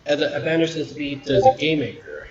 At the advantages be the game maker,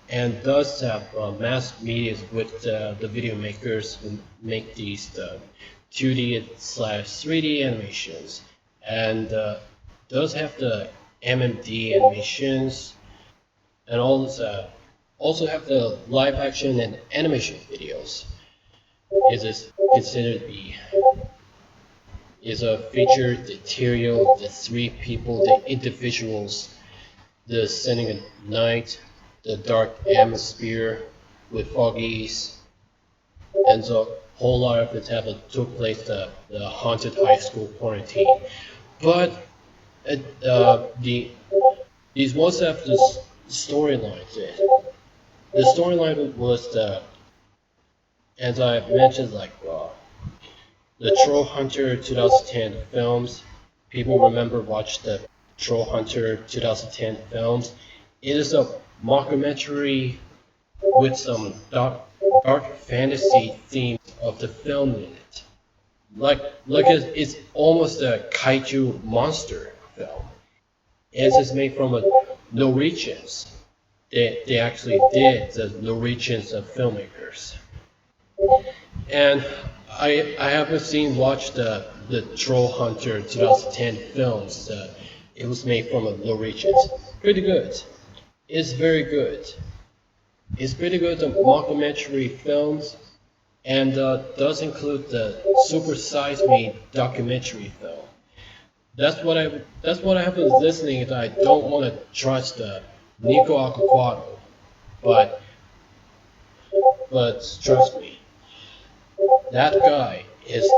and does have mass media with the video makers who make these 2D slash 3D animations, and does have the MMD animations, and also have the live action and animation videos. It is considered to be is a feature the trio, the three people, the individuals, the Sending at Night, the dark atmosphere with foggies, and the whole lot of it took place the haunted high school quarantine. But these was have this storyline. The storyline was as I mentioned, like the Troll Hunter 2010 films. People remember watch the Troll Hunter 2010 films. It is a mockumentary with some dark fantasy themes of the film in it. Like it's almost a kaiju monster film. It is made from Norwegians. They actually did the Norwegians of filmmakers. And I haven't watched the Troll Hunter 2010 films. It was made from Norwegians. Pretty good. It's very good. It's pretty good mockumentary films, and does include the Super Size Me documentary film. That's what I have been listening. That I don't want to trust Nico Acquato, but trust me, that guy is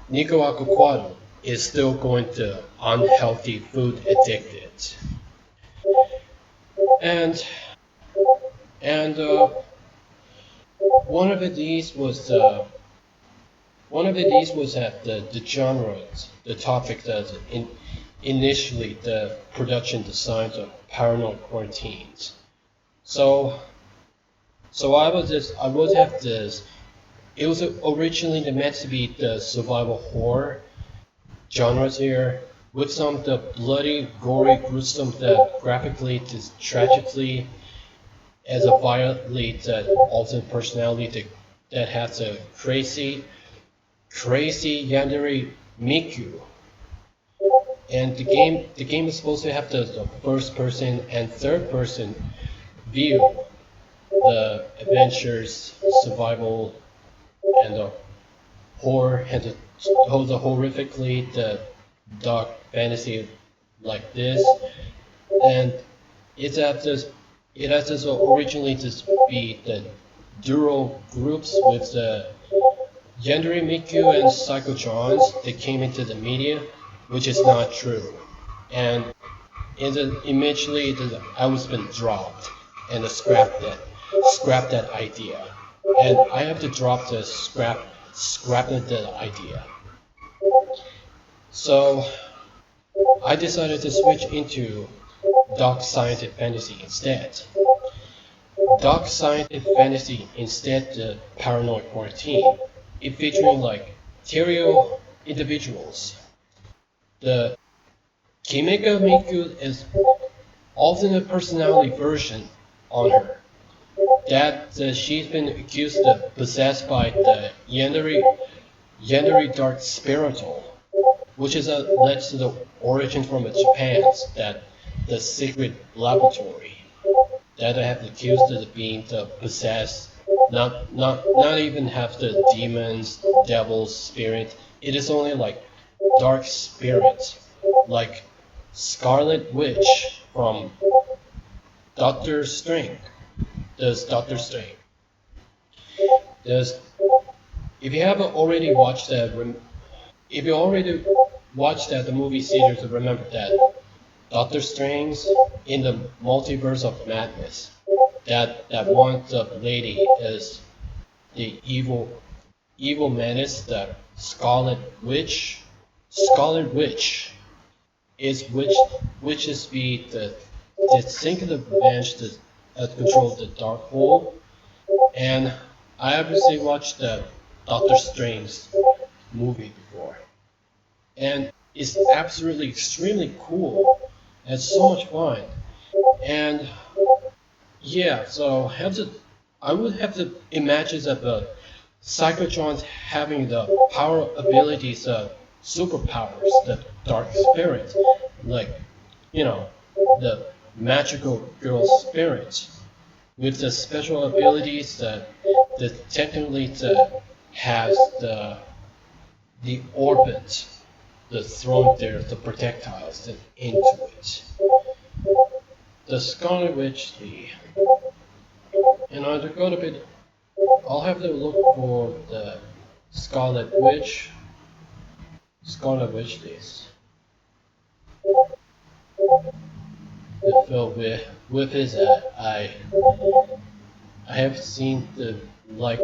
Nico Acquato is still going to unhealthy food addicted, and one of these was at the genre, the topic that initially the production designs of Paranoid Quarantines. So I would have this. It was originally meant to be the survival horror genres here, with some of the bloody, gory, gruesome, that graphically, tragically, as a violate alternate personality that has a crazy Yandere Miku. And the game is supposed to have the first person and third person view, the adventures, survival, and the horror, and the horrifically the dark fantasy like this. And it has this originally to be the dual groups with the Yandere Miku and Psychotrons that came into the media, which is not true. And immediately I was been dropped and scrap that idea. And I have to drop the scrap the idea. So I decided to switch into dark scientific fantasy instead. Dark scientific fantasy instead the Paranoid Quarantine. It featuring like trio individuals. The Kimeka Miku is alternate personality version on her. That she's been accused of possessed by the Yandere Dark Spiritual, which is led to the origin from Japan's that the secret laboratory that I have accused of being the possessed, not even have the demons, devils, spirit. It is only like dark spirits, like Scarlet Witch from Doctor Strange. There's Doctor Strange. If you haven't already watched that, the movie theater, to remember that Doctor Strange in the Multiverse of Madness, that one lady is the evil menace, the Scarlet Witch. Scarlet Witch is the singular revenge to control the dark hole. And I obviously watched the Doctor Strange movie before, and it's absolutely extremely cool and so much fun. And yeah, so I would have to imagine that the Psychotrons having the power abilities, superpowers, the dark spirit, like, you know, the magical girl spirit, with the special abilities that technically has the orbit, the thrown there, the projectiles that into it. The Scarlet Witch, and I'll go a bit. I'll have to look for the Scarlet Witch. Scarlet Witch list. The film with his I have seen the like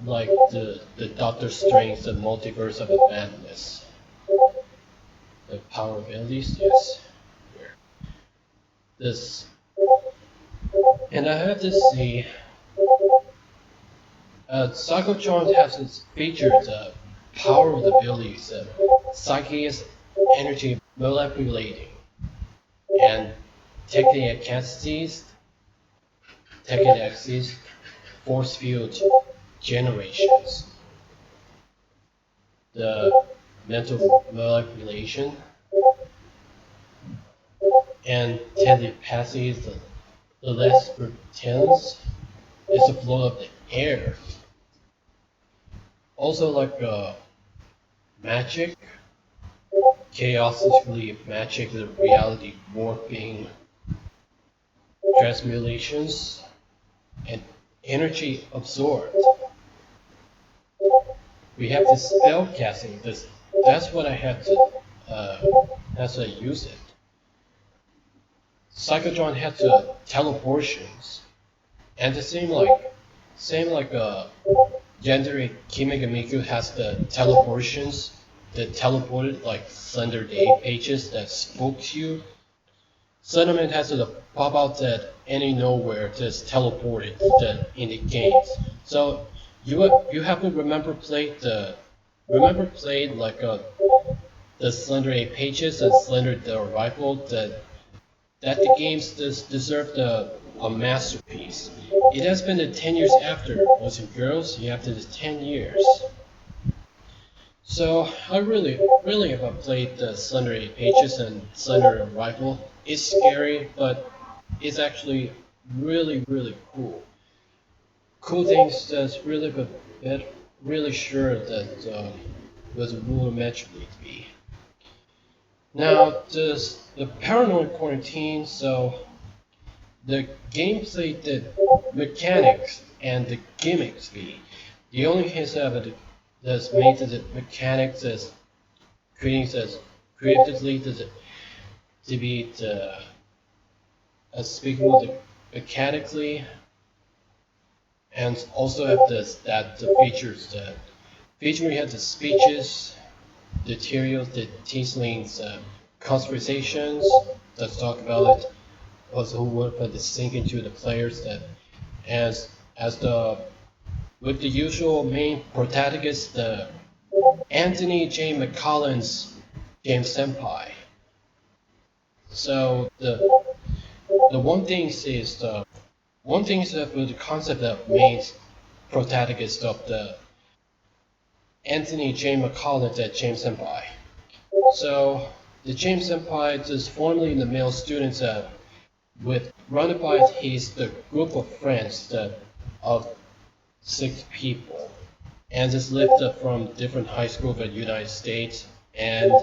the Doctor Strange, the Multiverse of Madness. The power abilities, yes. This, and I have to see. Psychotron has its featured power of the abilities of psychic energy manipulating and technicaxies, force field generations, the mental manipulation, and telepathy, the less pretends is the flow of the air. Also like magic, chaotically magic, the reality warping, transmutations, and energy absorbed. We have the spell casting. That's what I had to use it. Psychotron had the teleportations, and the same like Yandere Miku has the teleportations that teleported like Slender The Eight Pages that spoke to you. Slenderman has to pop out that any nowhere just teleported in the games. So you have to remember played like the Slender 8 Pages and Slender the Arrival that the games deserved a masterpiece. It has been the 10 years after, boys and girls, you have to the 10 years. So I really have played the Slender 8 Pages and Slender Arrival. It's scary, but it's actually really cool. Cool things that's really sure that was rudimentary to be. Now, the Paranoid Quarantine, so the gameplay, the mechanics, and the gimmicks be. The only hints of it that's made the mechanics as creatively to be speaking of the mechanically, and also have the features that featuring have the speeches, the materials, the Tinsling's conversations. Let's talk about it. Also, work for the sink into the players that as the with the usual main protagonist, the Anthony J. McCollin's James-Senpai. So the one thing is the with the concept of main protagonist of the Anthony J. McCollin at James-Senpai. So the James-Senpai is formerly the male students with run by the group of friends of 6 people, and is lived from different high schools in the United States. And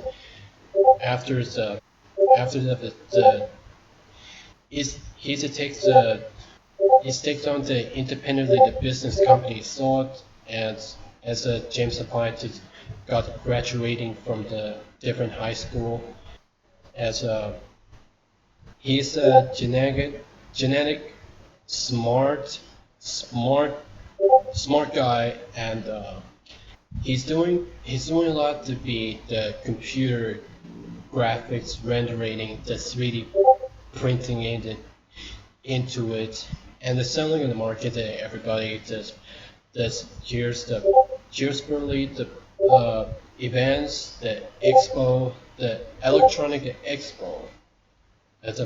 after that, he takes on the independently the business company thought, and as a James-Senpai got graduating from the different high school, as he's a genetic smart guy, and he's doing a lot to be the computer graphics rendering, the 3D printing into it, and the selling in the market that everybody cheers for the events, the expo, the electronic expo.